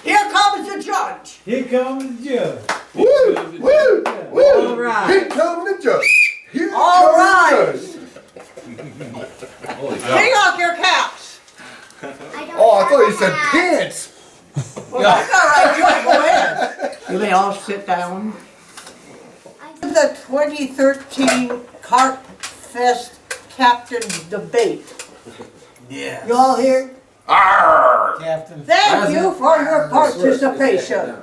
Here comes the judge. Here comes the judge. Woo! Woo! Woo! All right. Here comes the judge. Here All comes right. the judge. Take off your caps. Oh, I thought you said pants. Well, that's all right, Joe. Go ahead. You may all sit down. The 2013 Carp Fest Captain Debate. Yeah. You all here? Captain. Thank you for your participation.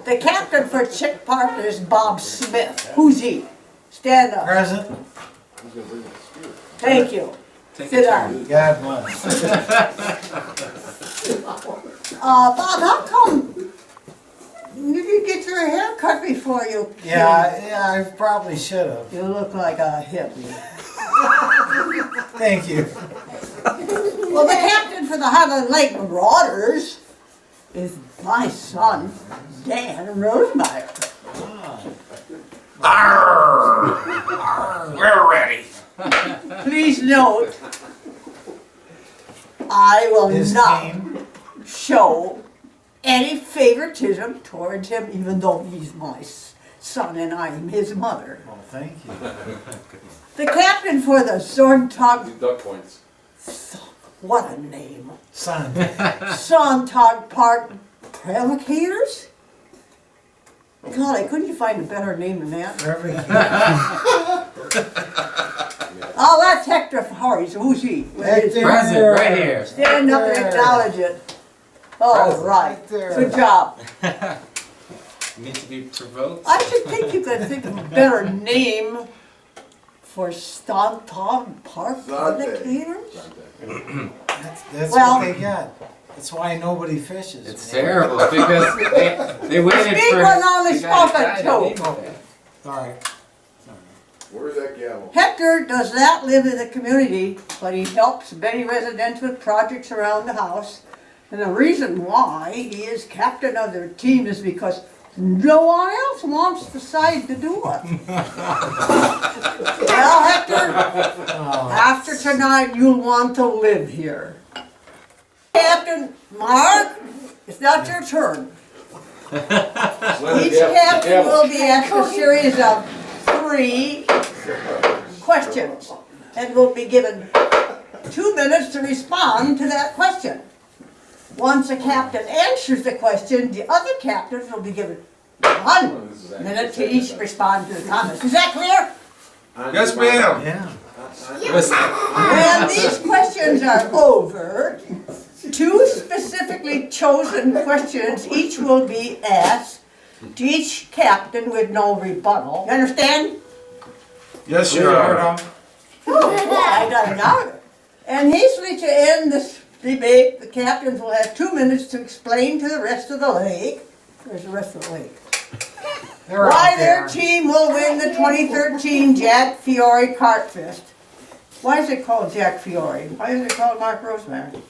The captain for Chick Park is Bob Smith. Who's he? Stand up. Present. Thank you. Sit down. God bless. Bob, how come you didn't get your hair cut before you came? Yeah, I probably should have. You look like a hippie. Thank you. Well, the captain for the Highland Lake Marauders is my son, Dan Rosemeyer. We're ready. Please note, I will His not team. show any favoritism towards him, even though he's my son and I am his mother. Well, thank you. The captain for the Zorntag, Duck points. what a name, Son. Sontag Park Provocators? Golly, couldn't you find a better name than that? Perfect. Oh, that's Hector Harris. Who's he? Hector. Present, right here. Stand up and acknowledge it. All right. Hector. Good job. Need to be provoked. I should think you could think of a better name for Stontag Park Provocators. That's Well- what they got. That's why nobody fishes. It's terrible because they waited Speak for. when only the guy spoken died to. and named it. Sorry. Where's that gavel? Hector does not live in the community, but he helps many residents with projects around the house. And the reason why he is captain of their team is because no one else wants to decide to do it. Well, Hector, after tonight, you'll want to live here. Captain Mark, it's not your turn. Each captain will be asked a series of 3 questions and will be given 2 minutes to respond to that question. Once a captain answers the question, the other captains will be given 1 minute to each respond to the comments. Is that clear? Yes, ma'am. Yeah. Listen, When these questions are over, 2 specifically chosen questions each will be asked to each captain with no rebuttal. You understand? Yes, Your Your heart Honor. off. I got it out. And hastily to end this debate, the captains will have 2 minutes to explain to the rest of the lake, where's the rest of the lake, They're why out their there. team will win the 2013 Jack Fiore Carp Fest. Why is it called Jack Fiore? Why is it called Mark Rosemeyer?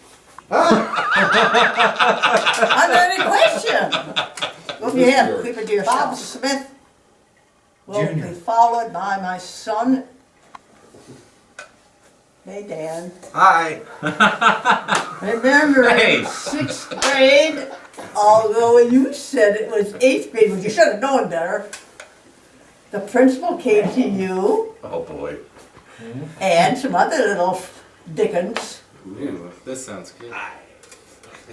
Are there any questions? Go ahead, keep it to yourself. Bob Smith will Junior. be followed by my son. Hey, Dan. Hi. Remember, Hey. 6th grade, although you said it was 8th grade, but you should have known better. The principal came to you Oh, boy. and some other little dickens. ooh, this sounds good.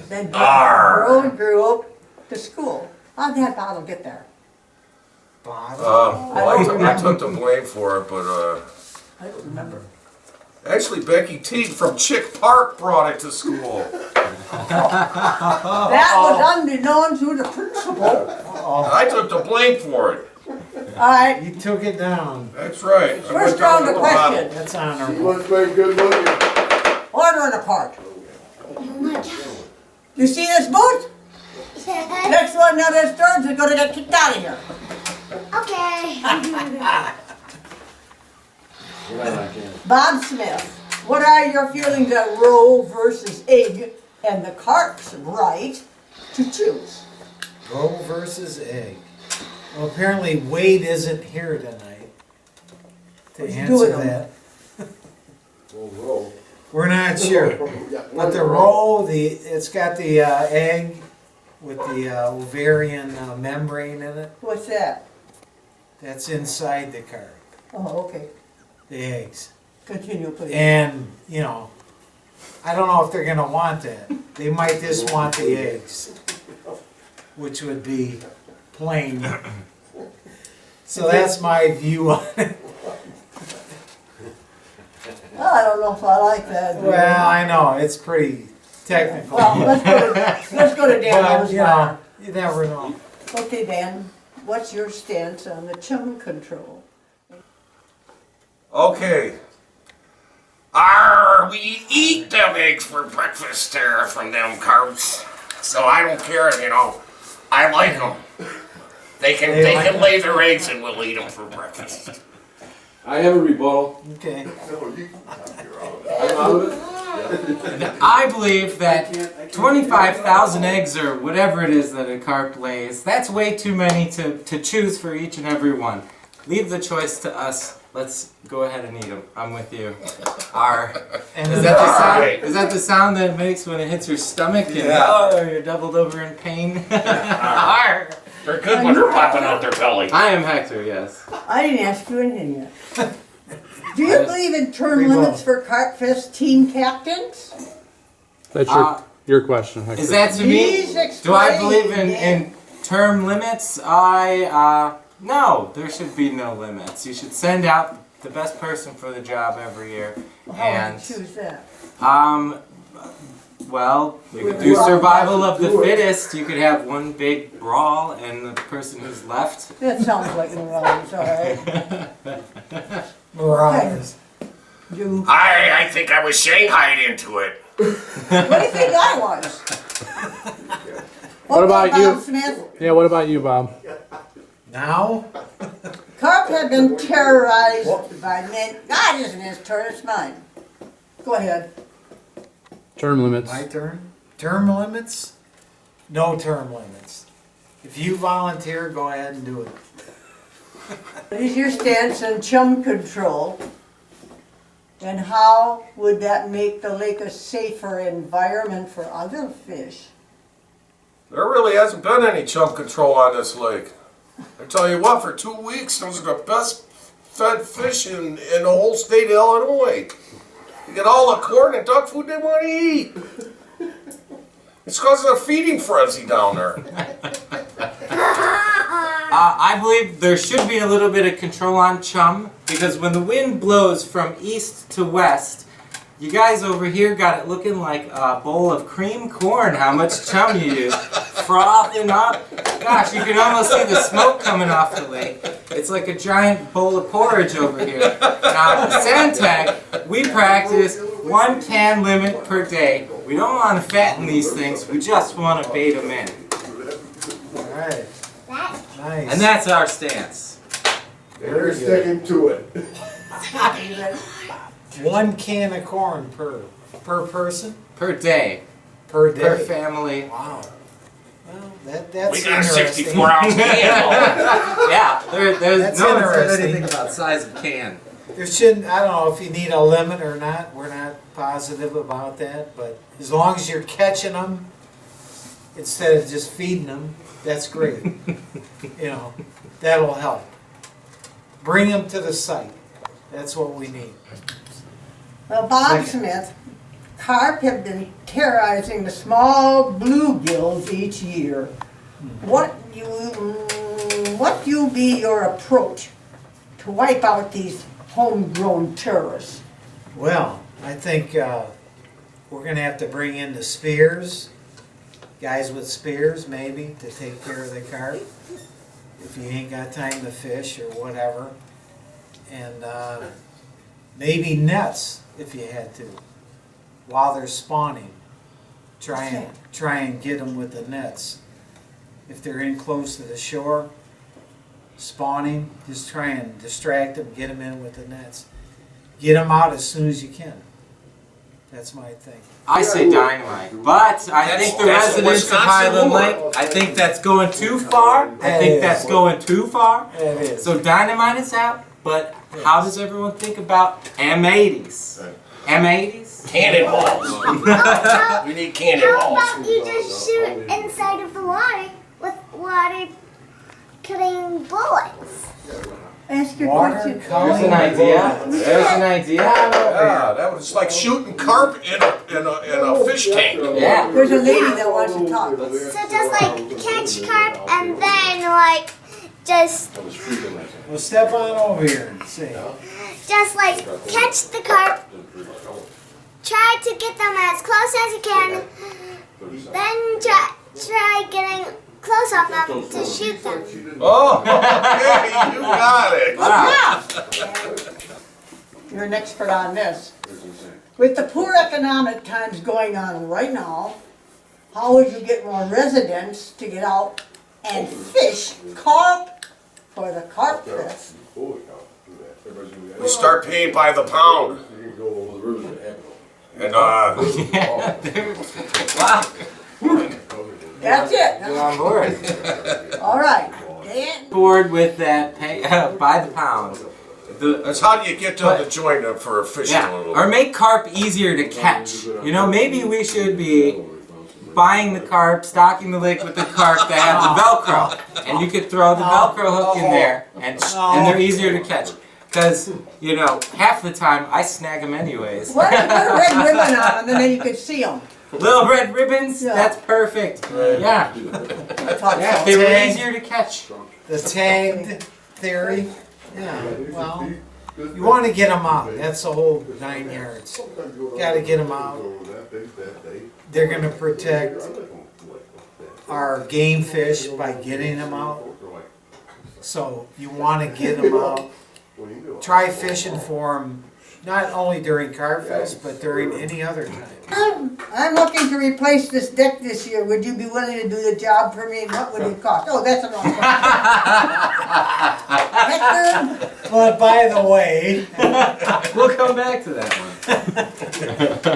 Then road grew up to school. How'd that bottle get there? Bottle. I took the blame for it, but I don't remember. actually Becky Teague from Chick Park brought it to school. That was unbeknown to the principal. I took the blame for it. All right, You took it down. That's right. I first went down round of with the bottle. questions. That's He honorable. looks very good looking. Order and apart. You see this booth? Next one that disturbs is gonna get kicked out of here. Okay. Bob Smith, What are your feelings on roe versus egg and the carp's right to choose? Roe versus egg. Well, apparently Wade isn't here tonight to What's he answer doing? that. Whoa, We're not sure. whoa. But the roe, it's got the egg with the ovarian membrane in it. What's that? That's inside the carp, Oh, okay. the eggs. Continue, please. And, you know, I don't know if they're gonna want that. They might just want the eggs, which would be plain. So that's my view on it. Well, I don't know if I like that. Well, I know, it's pretty technical. Well, let's go to Dan But, you know, Osborne. you never know. Okay, Dan, what's your stance on the chum control? Okay. We eat them eggs for breakfast there from them carps. So I don't care, you know. I like them. They can lay their eggs and we'll eat them for breakfast. I have a rebuttal. Okay. No, you're out. I'm out of it. I believe that 25,000 eggs or whatever it is that a carp lays, that's way too many to choose for each and every one. Leave the choice to us. Let's go ahead and eat them. I'm with you. And Is then- that the sound? Is that the sound that it makes when it hits your stomach and you're doubled over in pain? Arr. They're good when they're popping out their belly. I am Hector, yes. I didn't ask you anything yet. Do you believe in term We limits both. for Carp Fest team captains? That's Uh, your question, Hector. Is that to Please me? explain. Do I believe in term limits? No, there should be no limits. You should send out the best person for the job every year. How would you And choose that? well, you could do survival of the fittest. You could have one big brawl and the person who's left. That sounds like morons, all right. Mirage. You, I think I was shanghaied into it. what do you think I was? What about Okay, you? Bob Smith, Yeah, what about you, Bob? Now? carp have been terrorized by men. God, isn't his turn, it's mine. Go ahead. Term limits. My turn? Term limits? No term limits. If you volunteer, go ahead and do it. What is your stance on chum control? And how would that make the lake a safer environment for other fish? There really hasn't been any chum control on this lake. I tell you what, for 2 weeks, those are the best fed fish in the whole state of Illinois. You get all the corn and duck food they want to eat. It's because of the feeding frenzy down there. I believe there should be a little bit of control on chum because when the wind blows from east to west, you guys over here got it looking like a bowl of cream corn. How much chum you use. Frothing up. Gosh, you can almost see the smoke coming off the lake. It's like a giant bowl of porridge over here. Now, Sandtag, we practice 1 can limit per day. We don't want to fatten these things. We just want to bait them in. Alright. Nice. And that's our stance. They're sticking to it. 1 can of corn per person? Per day. Per day? Per family. Wow. Well, that's We got a interesting. 64-ounce can. Yeah, there's That's no one said interesting. anything about size of can. There shouldn't, I don't know if you need a limit or not, we're not positive about that, but as long as you're catching them instead of just feeding them, that's great. You know, that'll help. Bring them to the site. That's what we need. Well, Bob Smith, carp have been terrorizing the small bluegills each year. What you be your approach to wipe out these homegrown terrorists? Well, I think we're gonna have to bring in the spears, guys with spears maybe, to take care of the carp. If you ain't got time to fish or whatever. And maybe nets if you had to, while they're spawning. Try and get them with the nets. If they're in close to the shore, spawning, just try and distract them, get them in with the nets. Get them out as soon as you can. That's my thing. I say dynamite, but I think the That's residents of Wisconsin Highland law. Lake, I think that's going too far. I That think is. that's going too far. It is. So dynamite is out, but how does everyone think about M80s? M80s? Cannonballs. We need How cannonballs. about you just shoot inside of the water with water cutting bullets? Ask your Water question. color. There's an idea. There's an idea. Yeah, that was like shooting carp in a fish tank. Yeah. There's a lady that wants to talk. So just like catch carp and then like just Well, step on over here and see. like catch the carp. Try to get them as close as you can. Then try getting close enough to shoot them. Oh, okay, you got it. Wow. You're an expert on this. With the poor economic times going on right now, how would you get more residents to get out and fish carp for the Carp Fest? We start paying by the pound. And Wow. That's it. Get on board. All right. Dan? Board with that pay by the pound. that's how do you get to the joint for a fishing Yeah, little. or make carp easier to catch. You know, maybe we should be buying the carp, stocking the lake with the carp that have the Velcro, and you could throw the Velcro hook in there, and they're easier to catch. Because, you know, half the time I snag them anyways. What if you put a red ribbon on them and then you could see them? Little red ribbons, Yeah. that's perfect. Yeah, yeah, they were easier to catch. The tagged theory. Yeah, well, you want to get them out. That's the whole 9 yards. Got to get them out. They're going to protect our game fish by getting them out. So you want to get them out. Try fishing for them, not only during Carp Fest, but during any other time. I'm looking to replace this deck this year. Would you be willing to do the job for me? What would it cost? Oh, that's another question. Hector, But by the way, We'll come back to that one.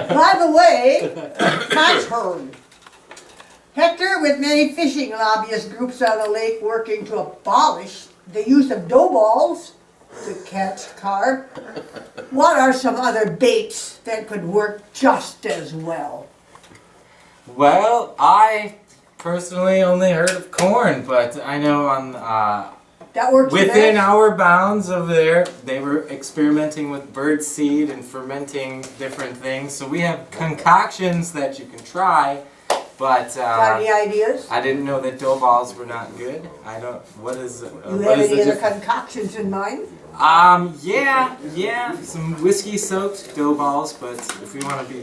by the way, my turn. Hector, with many fishing lobbyist groups on the lake working to abolish the use of dough balls to catch carp, what are some other baits that could work just as well? Well, I personally only heard of corn, but I know on That works within best? our bounds of there, they were experimenting with bird seed and fermenting different things. So we have concoctions that you can try, but Got any ideas? I didn't know that dough balls were not good. I don't. What is? You What have is any the other difference? concoctions in mind? Yeah, some whiskey soaked dough balls, but if we want to be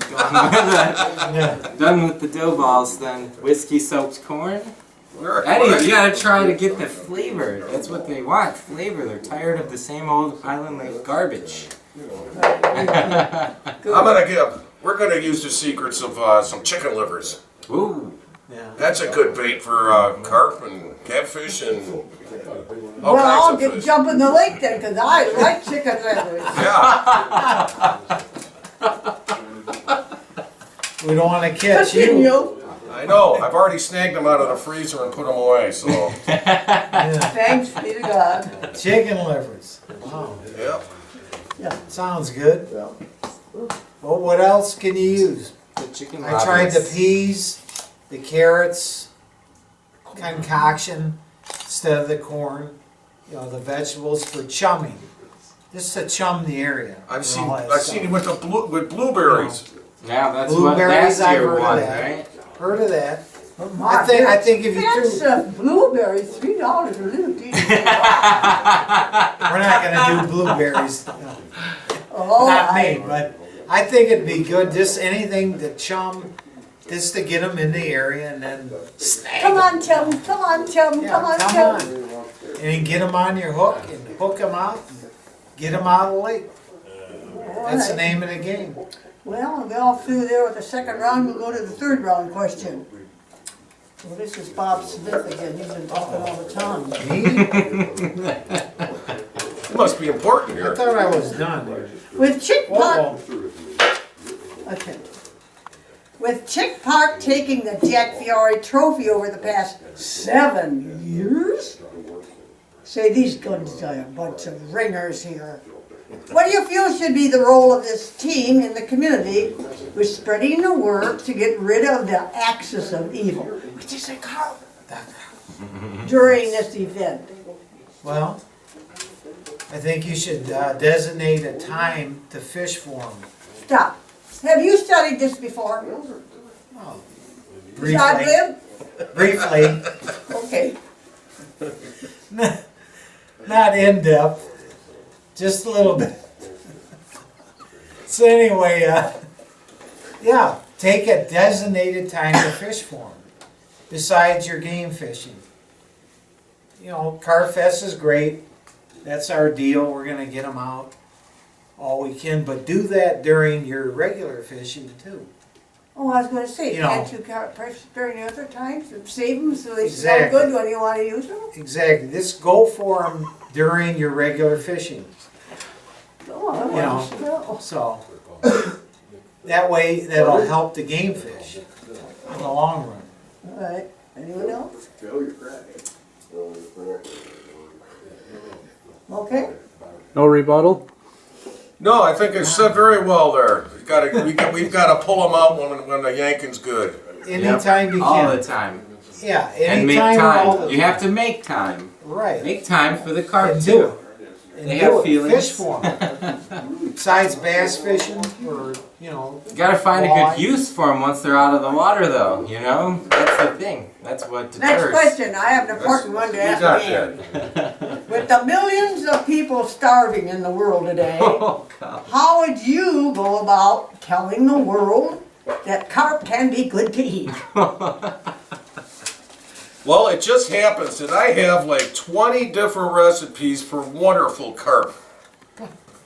done with the dough balls, then whiskey soaked corn. Eddie, you gotta try to get the flavor. That's what they want, flavor. They're tired of the same old Highland Lake garbage. We're gonna use the secrets of some chicken livers. Ooh. yeah. That's a good bait for carp and catfish and all Well, I'll kinds of fish. jump in the lake then, because I like chicken livers. Yeah, We don't want to catch you. Continue. I know. I've already snagged them out of the freezer and put them away. So, Yeah. Thanks be to God. Chicken livers. Wow, yeah. sounds good. Well, what else can you use? The chicken I tried the lobbies. peas, the carrots, concoction instead of the corn. You know, the vegetables for chumming. Just to chum the area. I've and seen all that I've stuff. seen it with with blueberries. Yeah, that's Blueberries, what last I've year heard of won, that. right? Heard of that. My I think if you That's threw, blueberries, $3 a little teeny. we're not gonna do blueberries. No. Oh, Not me, but I think it'd be good, just anything to chum, just to get them in the area and then snag Come them. on, Tim, come on, Tim, Yeah, come on, come Tim. on. And then get them on your hook and hook them out, and get them out of the lake. That's the name of the game. Well, we're all through there with the second round, we'll go to the third round question. Well, this is Bob Smith again, he's been talking all the time. Me? It must be important I here. thought I was done. With chick pot, Whoa, Okay. With Chick Park taking the Jack Fiore Trophy over the past 7 years, say these guns are a bunch of ringers here. What do you feel should be the role of this team in the community with spreading the word to get rid of the axis of evil, which is a carp, during this event? Well, I think you should designate a time to fish for them. Stop. Have you studied this before? God Briefly. live? Briefly. Okay. Not in depth, just a little bit. So anyway, yeah, take a designated time to fish for them, besides your game fishing. You know, Carp Fest is great, that's our deal, we're gonna get them out all we can, but do that during your regular fishing too. Oh, I was gonna say, You know. can't you press during the other times and save them so they smell Exactly. good when you wanna use them? Exactly, just go for them during your regular fishing. Oh, I You want know. to smell. So, that way, that'll help the game fish in the long run. All right, anyone else? Fill your crack. Okay, No rebuttal? No, I think it's said very well there. We've got to pull them out when the yanking's good. Anytime you All the can. time. Yeah, And make anytime, all time. the You have to make time. Right. Make time for the carp And do too. it. And They do have it. feelings. Fish for them. Besides bass fishing, or, you know, You gotta find a Why? good use for them once they're out of the water, though. You know, that's the thing. That's what deters. next question, I have an important one to We ask got Dan. that. With the millions of people starving in the world today, Oh God. how would you go about telling the world that carp can be good to eat? Well, it just happens that I have like 20 different recipes for wonderful carp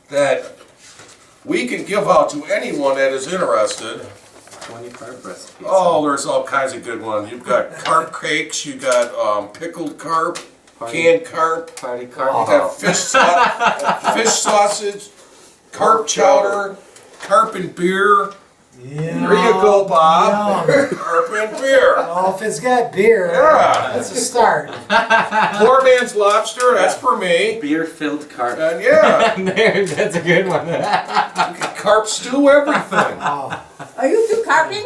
that we can give out to anyone that is interested. 20 carp recipes. Oh, there's all kinds of good ones. You've got carp cakes, you got pickled carp, canned carp, Party you carp. got fish sausage, carp chowder, carp and beer. yeah. There you go, Bob. Yum. Carp and beer. Oh, if it's got beer, Yeah. that's a start. Poor man's lobster, that's for me. Beer-filled carp. And yeah, There, that's a good one. carp stew, everything. Oh, Are you two carping?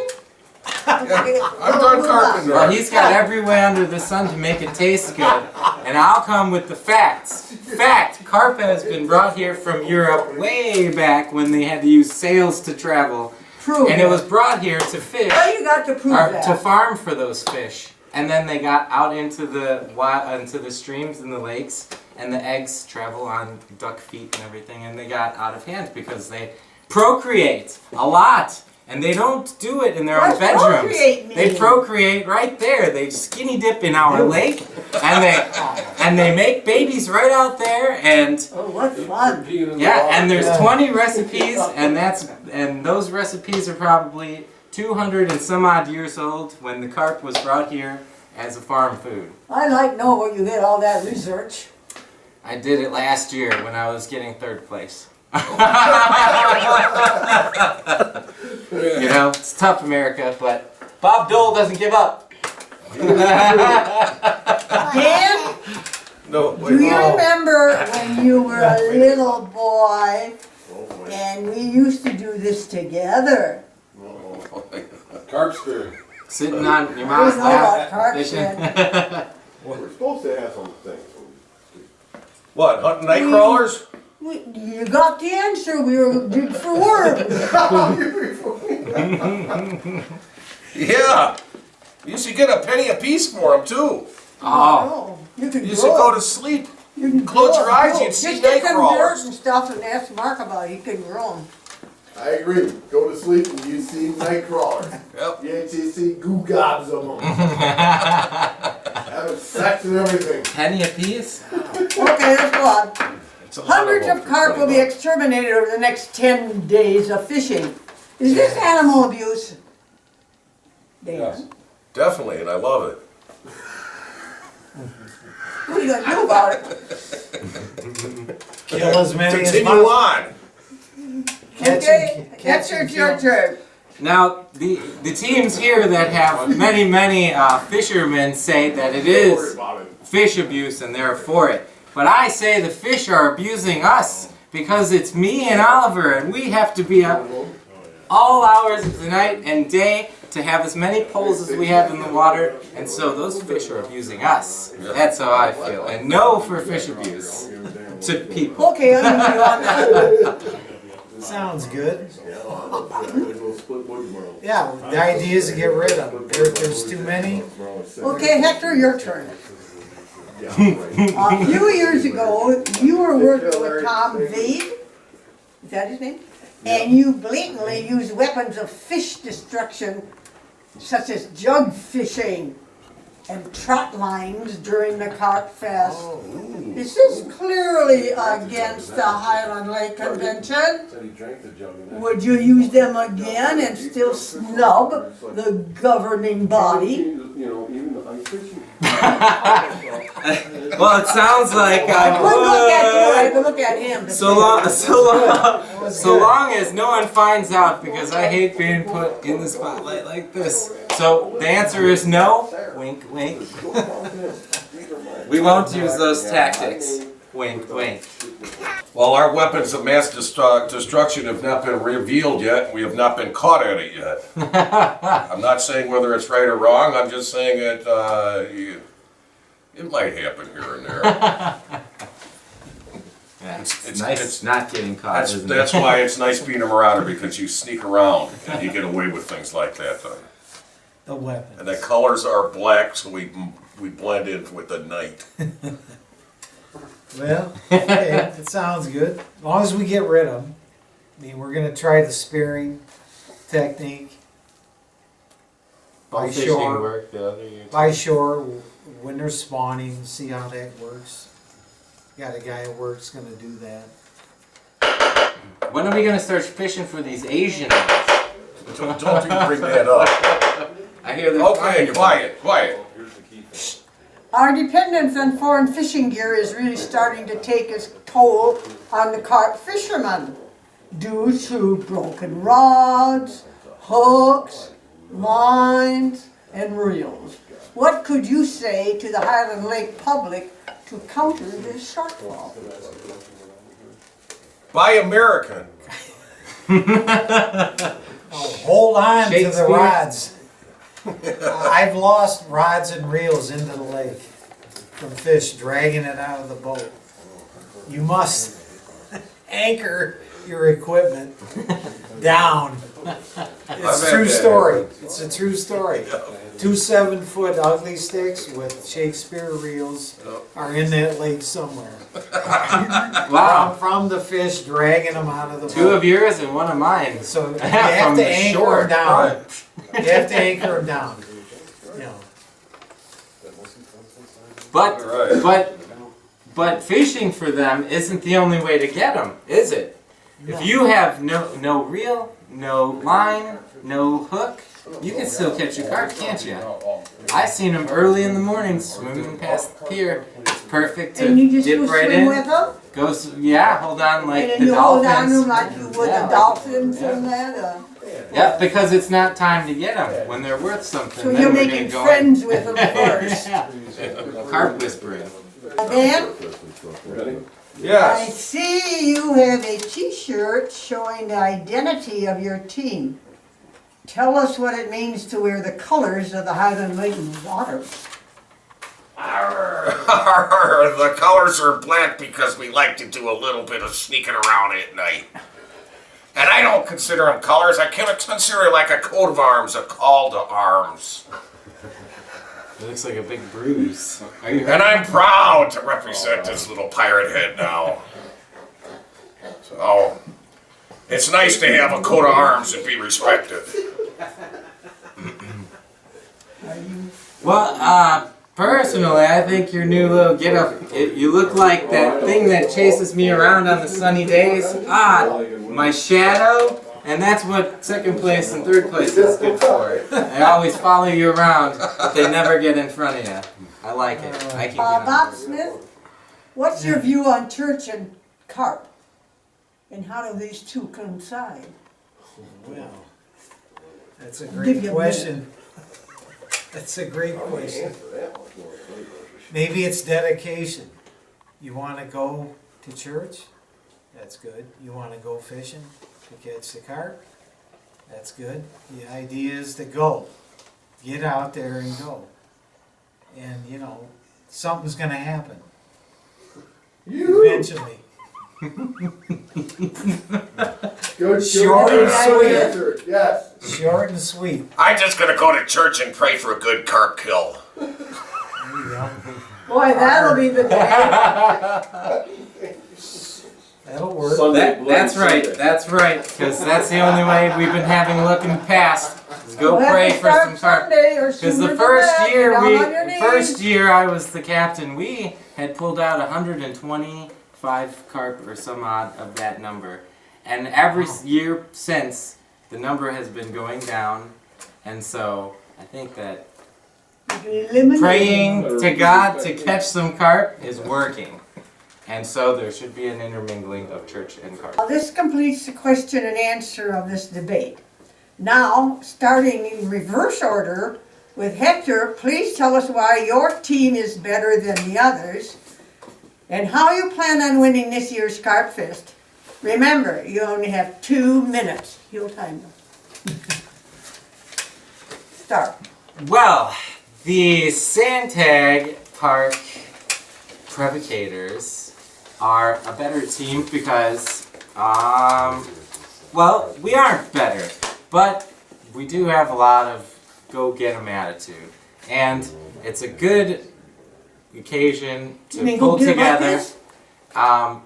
Okay, I'm done carping Well, there. he's got every way under the sun to make it taste good. And I'll come with the facts. Fact, carp has been brought here from Europe way back when they had to use sails to travel. Prove And it was brought here to fish, Well, you got to prove or to that. farm for those fish. And then they got out into the streams and the lakes, and the eggs travel on duck feet and everything, and they got out of hand because they procreate a lot. And they don't do it in their own What's bedrooms. procreate They mean? procreate right there. They skinny dip in our lake, and they make babies right out there. And Oh, what fun. yeah, and there's 20 recipes, and those recipes are probably 200 and some odd years old when the carp was brought here as a farm food. I'd like to know where you did all that research. I did it last year when I was getting 3rd place. You know, it's tough, America, but Bob Dole doesn't give up. Dan, No, do wait. you remember when you were a little boy and we used to do this together? Carp spear. Sitting on your We mom's know about lap. carp fishing. then. We're supposed to have some things. What, hunting night crawlers? You got the answer, we were good for worms. Yeah. You used to get a penny apiece for them, too. Oh, You can You used to grow go it. to sleep. You can close grow your it, eyes, grow you'd it. see Just get night some crawlers. dirt and stuff and ask Mark about it, he can grow them. I agree. Go to sleep and you see night crawlers. Yep. You see goo gobs of them. Having sex and everything. penny apiece? Okay, let's go on. It's a lot Hundreds them of for carp will be $20. exterminated over the next 10 days of fishing. Is this animal abuse? Dan, Yes. Definitely, and I love it. what are you gonna do about it? kill as many as Continue possible. on. Okay, that's your turn. Now, the teams here that have many fishermen say that it is fish abuse and they're for it. But I say the fish are abusing us because it's me and Oliver and we have to be up all hours of the night and day to have as many poles as we have in the water, and so those fish are abusing us. That's how I feel. And no for fish abuse to people. Okay, I'm with you on that. Sounds good. Yeah, the idea is to get rid of them. There's too many. Okay, Hector, your turn. A few years ago, you were working with Tom Vade, is that his name? And you blatantly used weapons of fish destruction, such as jug fishing and trot lines during the Carp Fest. Is this clearly against the Highland Lake Convention? Would you use them again and still snub the governing body? Well, it sounds like I Couldn't look at you, I had to look at him. so long as no one finds out, because I hate being put in the spotlight like this. So the answer is no. Wink, wink. We won't use those tactics. Wink, wink. Well, our weapons of mass destruction have not been revealed yet. We have not been caught at it yet. I'm not saying whether it's right or wrong. I'm just saying it might happen here and there. It's nice not getting caught. Isn't That's it? why it's nice being a marauder, because you sneak around and you get away with things like that. The weapons. And the colors are black, so we blend in with the night. Well, okay, it sounds good. As long as we get rid of them. I mean, we're going to try the spearing technique. Ball By fishing shore. worked the other year. By shore, when they're spawning, see how that works. Got a guy at work's going to do that. When are we gonna start fishing for these Asian ones? Don't you bring that up. I hear they're Okay, quiet. Our dependence on foreign fishing gear is really starting to take its toll on the carp fishermen due to broken rods, hooks, lines, and reels. What could you say to the Highland Lake public to counter this shortfall? Buy American. Hold on to the Shakespeare. rods. I've lost rods and reels into the lake from fish dragging it out of the boat. You must anchor your equipment down. It's a true story. It's a true story. 2 7-foot ugly sticks with Shakespeare reels are in that lake somewhere. Wow. From the fish dragging them out of the boat. 2 of yours and 1 of mine. So you have From to the anchor shore. them down. You have to anchor them down. You know. But fishing for them isn't the only way to get them, is it? If you have no reel, no line, no hook, you can still catch a carp, can't you? I've seen them early in the morning swimming past the pier. It's perfect to And you just dip go right swim in. with them? Hold on like And then the you hold on to them dolphins. like you would Yeah. the dolphins and that? Yep, because it's not time to get them when they're worth something. So Then you're we're making gonna go friends with them first. Yeah. Carp whispering. Dan, I Yes. see you have a t-shirt showing the identity of your team. Tell us what it means to wear the colors of the Highland Lake Waters. The colors are black because we like to do a little bit of sneaking around at night. And I don't consider them colors. I consider it like a coat of arms, a call to arms. It looks like a big bruise. Are you And I'm proud to represent this little pirate head now. So, it's nice to have a coat of arms and be respected. Well, personally, I think your new little get-up, you look like that thing that chases me around on the sunny days. My shadow, and that's what 2nd place and 3rd place is good for. They always follow you around, but they never get in front of you. I like it. I can get on Bob board. Smith, what's your view on church and carp? And how do these two coincide? Well, That's a Give great you a question. That's a great question. Maybe it's dedication. You want to go to church? That's good. You want to go fishing to catch the carp? That's good. The idea is to go. Get out there and go. And, you know, something's going to happen eventually. Good, Short and sweet. answer. Yes. Short and sweet. I'm just gonna go to church and pray for a good carp kill. There you go. Boy, that'll be the day. That'll work. That's right. That's right. Because that's the only way we've been having luck in the past. Is go We'll have pray to for start some carp. Sunday or Because sooner the than first that. year Get down on your knees. I was the captain, we had pulled out 125 carp or some odd of that number, and every year since the number has been going down, and so I think that Eliminate. praying to God to catch some carp is working, and so there should be an intermingling of church and carp. Well, this completes the question and answer of this debate. Now, starting in reverse order with Hector, please tell us why your team is better than the others and how you plan on winning this year's Carp Fest. Remember, you only have 2 minutes. He'll time you. Start. Well, the Sandtag Park Provocators are a better team because, well, we aren't better, but we do have a lot of go-get-'em attitude, and it's a good occasion You to mean pull go get 'em like together. this?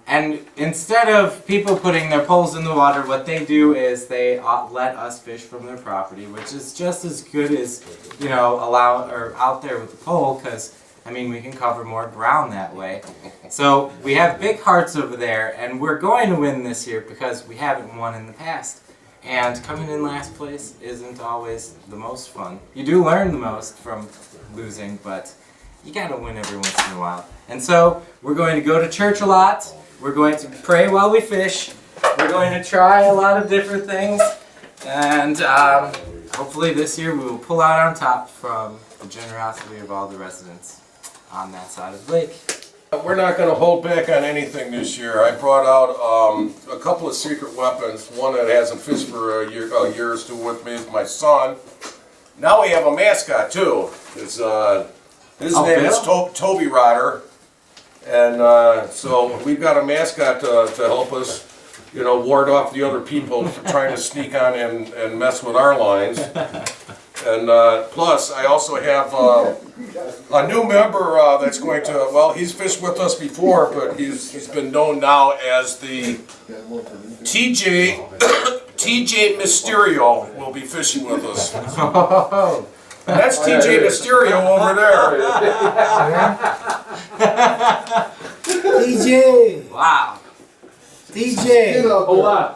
And instead of people putting their poles in the water, what they do is they let us fish from their property, which is just as good as, you know, out there with the pole, because, I mean, we can cover more ground that way. So we have big hearts over there, and we're going to win this year because we haven't won in the past. And coming in last place isn't always the most fun. You do learn the most from losing, but you gotta win every once in a while. And so, we're going to go to church a lot, we're going to pray while we fish, we're going to try a lot of different things, and hopefully this year we will pull out on top from the generosity of all the residents on that side of the lake. We're not gonna hold back on anything this year. I brought out a couple of secret weapons. One that hasn't fished for a year or two with me is my son. Now we have a mascot too. His name is Toby Rotter. And so we've got a mascot to help us, you know, ward off the other people trying to sneak on and mess with our lines. And plus, I also have a new member that's going to, well, he's fished with us before, but he's been known now as the TJ Mysterio will be fishing with us. And that's TJ Mysterio over there. DJ! Wow! DJ! Hold on.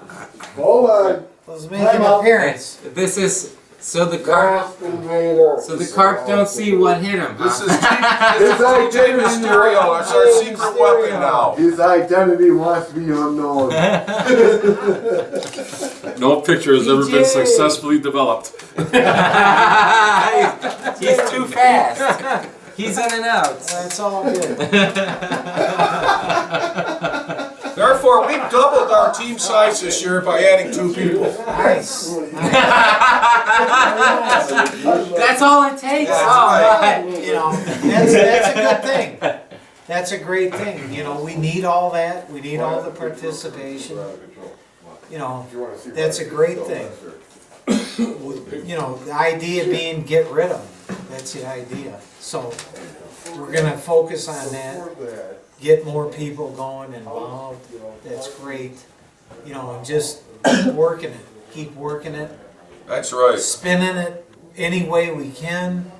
Hold on. Let's make an appearance. This is so the carp. Grass invader. So the carp don't see what hit him. This is His TJ Mysterio. That's our secret weapon now. His identity wants to be unknown. No picture has ever been DJ. successfully developed. He's too fast. He's in and out. That's all good. Therefore, we've doubled our team size this year by adding 2 people. Nice. That's all it takes. All right. You know, that's a good thing. That's a great thing. You know, we need all that. We need all the participation. You know, that's a great thing. You know, the idea being get rid of them. That's the idea. So we're gonna focus on that. Get more people going involved. That's great. You know, and just keep working it. Keep working it. That's right. Spinning it any way we can.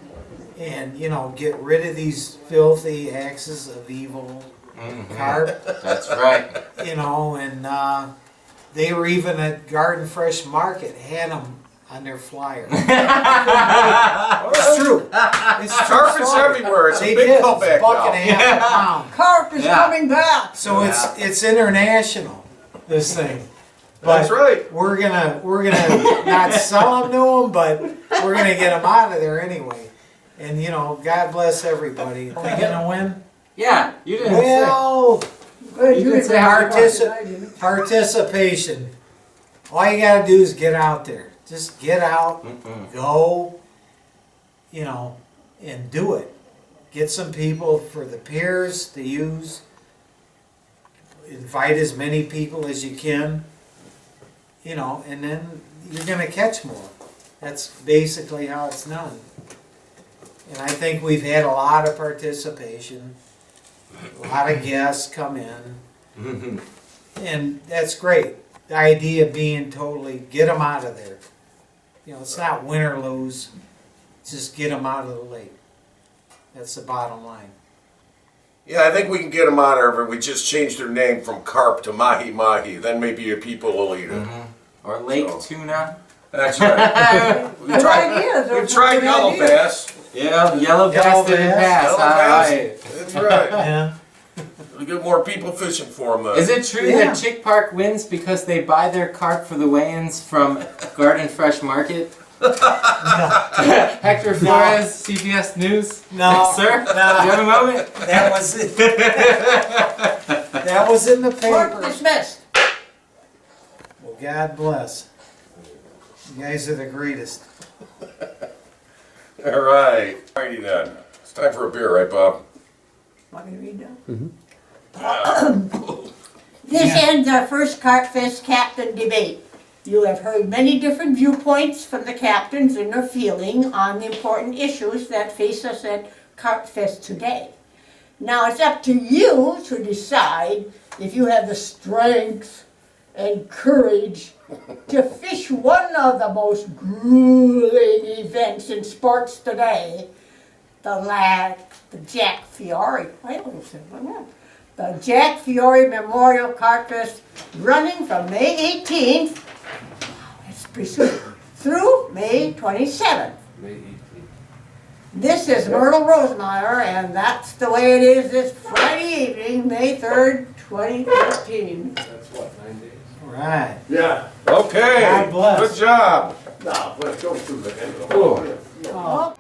And, you know, get rid of these filthy axes of evil carp. That's right. You know, and they were even at Garden Fresh Market, had them on their flyer. It's true. It's true. Carp is story. everywhere. It's a They big did. comeback It's a buck and a now. half a pound. Carp is Yeah. coming back. So it's international, this thing. That's But right. we're gonna not sell them to them, but we're gonna get them out of there anyway. And you know, God bless everybody. They gonna win? Yeah, you didn't Well, Good, You you can did say very well partici- tonight, Jimmy. participation. All you gotta do is get out there. Just get out, go, you know, and do it. Get some people for the piers to use. Invite as many people as you can, you know, and then you're gonna catch more. That's basically how it's done. And I think we've had a lot of participation, a lot of guests come in, and that's great. The idea being totally get them out of there. You know, it's not win or lose, just get them out of the lake. That's the bottom line. Yeah, I think we can get them out of it. We just changed their name from carp to mahi mahi. Then maybe your people will eat it. Or lake So. tuna. That's right. We Good tried, ideas, we those are tried good yellow ideas. bass. Yeah, yellow bass didn't bass, pass. Yellow All bass. right. That's right. Yeah. We get more people fishing for them. Is it true Yeah. that Chick Park wins because they buy their carp for the weigh-ins from Garden Fresh Market? Hector Flores, CBS News. No, Sir, no. do you have a moment? That was it. That was in the Court paper. dismissed. Well, God bless. You guys are the greatest. All right. Alrighty then. It's time for a beer, right, Bob? Want me to read that? This ends our first Carp Fest captain debate. You have heard many different viewpoints from the captains and their feeling on the important issues that face us at Carp Fest today. Now it's up to you to decide if you have the strength and courage to fish one of the most grueling events in sports today, the Jack Fiore, the Jack Fiore Memorial Carp Fest running from May 18th, that's pretty soon, through May 27th. This is Myrtle Rosemeyer, and that's the way it is this Friday evening, May 3rd, 2015. All right. Yeah. Okay. God bless. Good job. No, but go through the end. Oh. Oh.